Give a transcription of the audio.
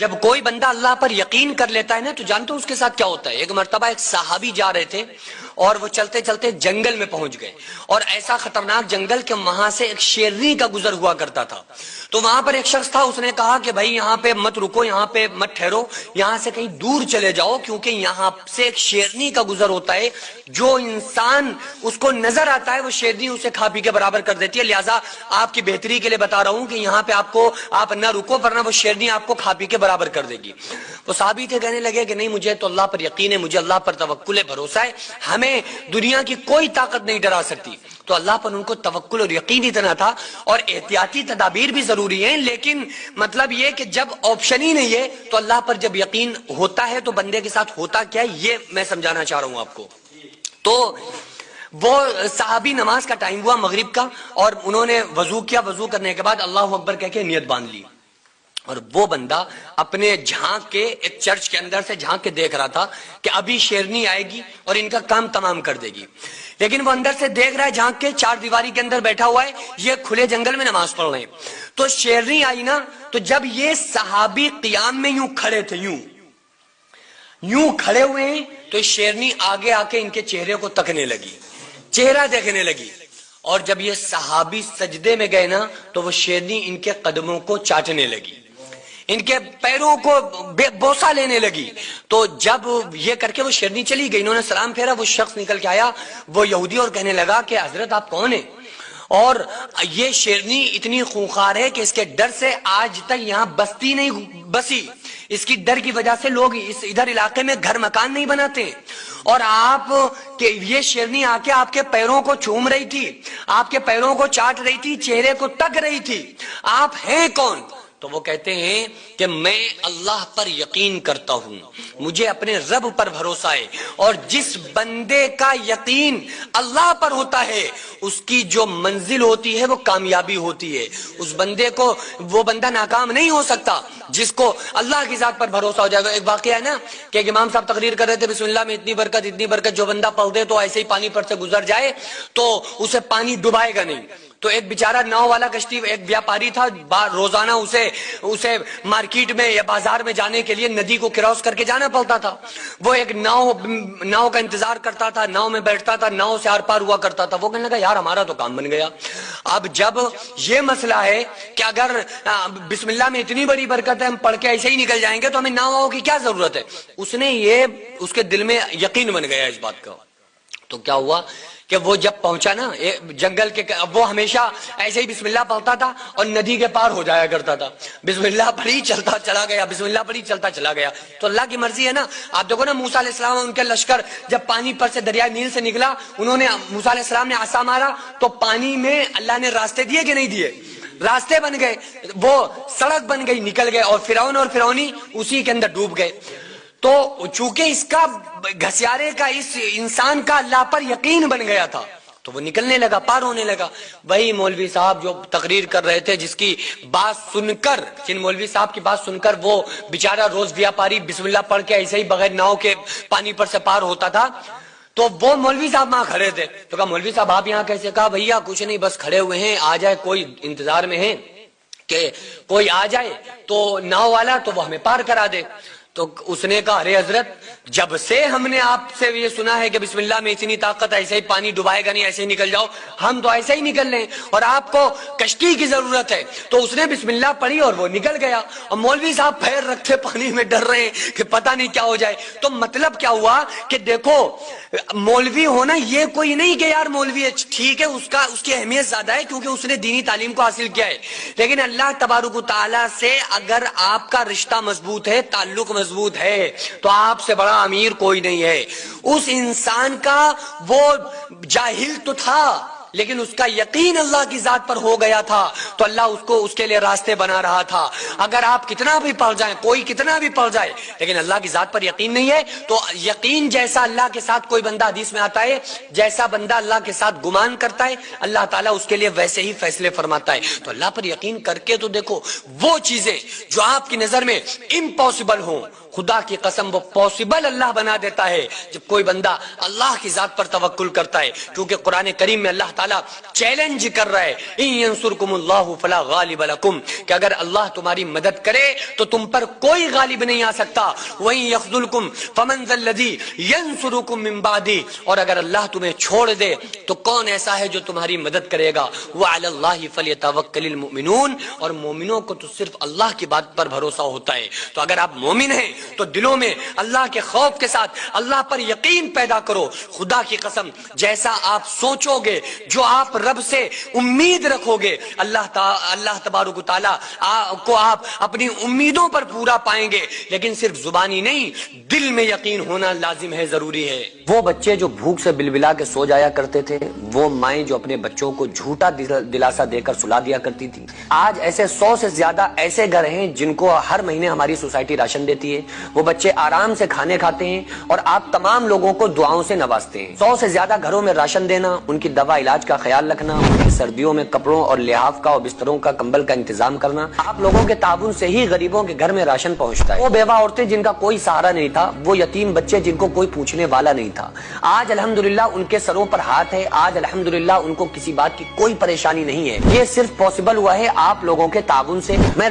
جب کوئی بندہ اللہ پر یقین کر لیتا ہے نا تو جانتے ہو اس کے ساتھ کیا ہوتا ہے۔ ایک مرتبہ ایک صحابی جا رہے تھے اور وہ چلتے چلتے جنگل میں پہنچ گئے، اور ایسا خطرناک جنگل کہ وہاں سے ایک شیرنی کا گزر ہوا کرتا تھا۔ تو وہاں پر ایک شخص تھا، اس نے کہا کہ بھائی یہاں پہ مت رکو، یہاں پہ مت ٹھہرو، یہاں سے کہیں دور چلے جاؤ، کیونکہ یہاں سے ایک شیرنی کا گزر ہوتا ہے، جو انسان اس کو نظر آتا ہے وہ شیرنی اسے کھا پی کے برابر کر دیتی ہے، لہٰذا آپ کی بہتری کے لیے بتا رہا ہوں کہ یہاں پہ آپ نہ رکو، ورنہ وہ شیرنی آپ کو کھا پی کے برابر کر دے گی۔ وہ صحابی تھے، کہنے لگے کہ نہیں، مجھے تو اللہ پر یقین ہے، مجھے اللہ پر توکل ہے، بھروسہ ہے، ہمیں دنیا کی کوئی طاقت نہیں ڈرا سکتی۔ تو اللہ پر ان کو توکل اور یقین اتنا تھا، اور احتیاطی تدابیر بھی ضروری ہیں، لیکن مطلب یہ کہ جب آپشن ہی نہیں ہے تو اللہ پر جب یقین ہوتا ہے تو بندے کے ساتھ ہوتا کیا ہے، یہ میں سمجھانا چاہ رہا ہوں آپ کو۔ تو وہ صحابی، نماز کا ٹائم ہوا مغرب کا، اور انہوں نے وضو کیا، وضو کرنے کے بعد اللہ اکبر کہہ کے نیت باندھ لی، اور وہ بندہ اپنے جھانک کے ایک چرچ کے اندر سے جھانک کے دیکھ رہا تھا کہ ابھی شیرنی آئے گی اور ان کا کام تمام کر دے گی، لیکن وہ اندر سے دیکھ رہا ہے، جھانک کے چار دیواری کے اندر بیٹھا ہوا ہے، یہ کھلے جنگل میں نماز پڑھ رہے ہیں۔ تو شیرنی آئی نا، تو جب یہ صحابی قیام میں یوں کھڑے تھے، یوں کھڑے ہوئے ہیں، تو شیرنی آگے آ کے ان کے چہرے کو تکنے لگی، چہرہ دیکھنے لگی، اور جب یہ صحابی سجدے میں گئے نا تو وہ شیرنی ان کے قدموں کو چاٹنے لگی، ان کے پیروں کو بوسہ لینے لگی۔ تو جب یہ کر کے وہ شیرنی چلی گئی، انہوں نے سلام پھیرا، وہ شخص نکل کے آیا، وہ یہودی، اور کہنے لگا کہ حضرت آپ کون ہیں؟ اور یہ شیرنی اتنی خونخوار ہے کہ اس کے ڈر سے آج تک یہاں بستی نہیں بسی، اس کی ڈر کی وجہ سے لوگ اس ادھر علاقے میں گھر مکان نہیں بناتے، اور آپ کہ یہ شیرنی آ کے آپ کے پیروں کو چوم رہی تھی، آپ کے پیروں کو چاٹ رہی تھی، چہرے کو تک رہی تھی، آپ ہیں کون؟ تو وہ کہتے ہیں کہ میں اللہ پر یقین کرتا ہوں، مجھے اپنے رب پر بھروسہ ہے، اور جس بندے کا یقین اللہ پر ہوتا ہے اس کی جو منزل ہوتی ہے وہ کامیابی ہوتی ہے، اس بندے کو، وہ بندہ ناکام نہیں ہو سکتا جس کو اللہ کی ذات پر بھروسہ ہو جائے گا۔ ایک واقعہ ہے نا کہ ایک امام صاحب تقریر کر رہے تھے، بسم اللہ میں اتنی برکت، اتنی برکت، جو بندہ پڑھ دے تو ایسے ہی پانی پر سے گزر جائے تو اسے پانی ڈبائے گا نہیں۔ تو ایک بیچارہ ناؤ والا کشتی، ایک ویاپاری تھا، روزانہ اسے مارکیٹ میں یا بازار میں جانے کے لیے ندی کو کراس کر کے جانا پڑتا تھا۔ وہ ایک ناؤ کا انتظار کرتا تھا، ناؤ میں بیٹھتا تھا، ناؤ سے آر پار ہوا کرتا تھا۔ وہ کہنے لگا یار ہمارا تو کام بن گیا۔ اب جب یہ مسئلہ ہے کہ اگر بسم اللہ میں اتنی بڑی برکت ہے، ہم پڑھ کے ایسے ہی نکل جائیں گے تو ہمیں ناؤ کی کیا ضرورت ہے، اس کے دل میں یقین بن گیا اس بات کا۔ تو کیا ہوا کہ وہ جب پہنچا نا جنگل کے، وہ ہمیشہ ایسے ہی بسم اللہ پڑھتا تھا اور ندی کے پار ہو جایا کرتا تھا، بسم اللہ پڑھی چلتا چلا گیا، بسم اللہ پڑھی چلتا چلا گیا۔ تو اللہ کی مرضی ہے نا، آپ دیکھو نا موسیٰ علیہ السلام، ان کے لشکر جب پانی پر سے دریائے نیل سے نکلا، انہوں نے، موسیٰ علیہ السلام نے عصا مارا تو پانی میں اللہ نے راستے دیے کہ نہیں دیے؟ راستے بن گئے، وہ سڑک بن گئی، نکل گئے، اور فرعون اور فرعونی اسی کے اندر ڈوب گئے۔ تو چونکہ اس کا گھسیارے کا، اس انسان کا اللہ پر یقین بن گیا تھا تو وہ نکلنے لگا، پار ہونے لگا۔ وہی مولوی صاحب جو تقریر کر رہے تھے، جس کی بات سن کر، جن مولوی صاحب کی بات سن کر وہ بیچارہ روز ویاپاری بسم اللہ پڑھ کے ایسے ہی بغیر ناؤ کے پانی پر سے پار ہوتا تھا، تو وہ مولوی صاحب وہاں کھڑے تھے۔ تو کہا مولوی صاحب آپ یہاں کیسے؟ کہا بھیا کچھ نہیں، بس کھڑے ہوئے ہیں، آ جائے کوئی، انتظار میں ہیں کہ کوئی آ جائے تو ناؤ والا تو وہ ہمیں پار کرا دے۔ تو اس نے کہا ارے حضرت، جب سے ہم نے آپ سے یہ سنا ہے کہ بسم اللہ میں اتنی طاقت، ایسے ہی پانی ڈبائے گا نہیں، ایسے ہی نکل جاؤ، ہم تو ایسے ہی نکل لیں، اور آپ کو کشتی کی ضرورت ہے۔ تو اس نے بسم اللہ پڑھی اور وہ نکل گیا، اور مولوی صاحب پیر رکھتے پانی میں ڈر رہے ہیں کہ پتہ نہیں کیا ہو جائے۔ تو مطلب کیا ہوا کہ دیکھو، مولوی ہونا یہ کوئی نہیں کہ یار مولوی ہے، ٹھیک ہے، اس کی اہمیت زیادہ ہے کیونکہ اس نے دینی تعلیم کو حاصل کیا ہے، لیکن اللہ تبارک و تعالیٰ سے اگر آپ کا رشتہ مضبوط ہے، تعلق مضبوط ہے، تو آپ سے بڑا امیر کوئی نہیں ہے۔ اس انسان کا، وہ جاہل تو تھا لیکن اس کا یقین اللہ کی ذات پر ہو گیا تھا، تو اللہ اس کے لیے راستے بنا رہا تھا۔ اگر آپ کتنا بھی پڑھ جائیں، کوئی کتنا بھی پڑھ جائے، لیکن اللہ کی ذات پر یقین نہیں ہے، تو یقین جیسا اللہ کے ساتھ، کوئی بندہ حدیث میں آتا ہے، جیسا بندہ اللہ کے ساتھ گمان کرتا ہے، اللہ تعالیٰ اس کے لیے ویسے ہی فیصلے فرماتا ہے۔ تو اللہ پر یقین کر کے تو دیکھو، وہ چیزیں جو آپ کی نظر میں امپاسبل ہوں، خدا کی قسم وہ پاسبل اللہ بنا دیتا ہے جب کوئی بندہ اللہ کی ذات پر توکل کرتا ہے، کیونکہ قرآن کریم میں اللہ تعالیٰ چیلنج کر رہا ہے ان ینصرکم اللہ فلا غالب لکم، کہ اگر اللہ تمہاری مدد کرے تو تم پر کوئی غالب نہیں آ سکتا، وَإِن يَخْذُلْكُمْ فَمَنْ ذَا الَّذِي يَنصُرُكُم مِّن بَعْدِهِ، اور اگر اللہ تمہیں چھوڑ دے تو کون ایسا ہے جو تمہاری مدد کرے گا، وَعَلَى اللَّهِ فَلْيَتَوَكَّلِ الْمُؤْمِنُونَ، اور مومنوں کو تو صرف اللہ کی بات پر بھروسہ ہوتا ہے۔ تو اگر آپ مومن ہیں تو دلوں میں اللہ کے خوف کے ساتھ اللہ پر یقین پیدا کرو۔ خدا کی قسم جیسا آپ سوچو گے، جو آپ رب سے امید رکھو گے، اللہ تبارک و تعالیٰ کو آپ اپنی امیدوں پر پورا پائیں گے، لیکن صرف زبانی نہیں، دل میں یقین ہونا لازم ہے، ضروری ہے۔ وہ بچے جو بھوک سے بلبلا کے سو جایا کرتے تھے، وہ مائیں جو اپنے بچوں کو جھوٹا دلاسا دے کر سلا دیا کرتی تھی، آج ایسے 100 سے زیادہ ایسے گھر ہیں جن کو ہر مہینے ہماری سوسائٹی راشن دیتی ہے، وہ بچے آرام سے کھانے کھاتے ہیں اور آپ تمام لوگوں کو دعاؤں سے نوازتے ہیں۔ 100 سے زیادہ گھروں میں راشن دینا، ان کی دوا علاج کا خیال رکھنا، ان کی سردیوں میں کپڑوں اور لحاف کا اور بستروں کا کمبل کا انتظام کرنا، آپ لوگوں کے تعاون سے ہی غریبوں کے گھر میں راشن پہنچتا ہے۔ وہ بیوہ عورتیں جن کا کوئی سہارا نہیں تھا، وہ یتیم بچے جن کو کوئی پوچھنے والا نہیں تھا، آج الحمدللہ ان کے سروں پر ہاتھ ہے، آج الحمدللہ ان کو کسی بات کی کوئی پریشانی نہیں ہے۔ یہ صرف پاسبل ہوا ہے آپ لوگوں کے تعاون سے۔ میں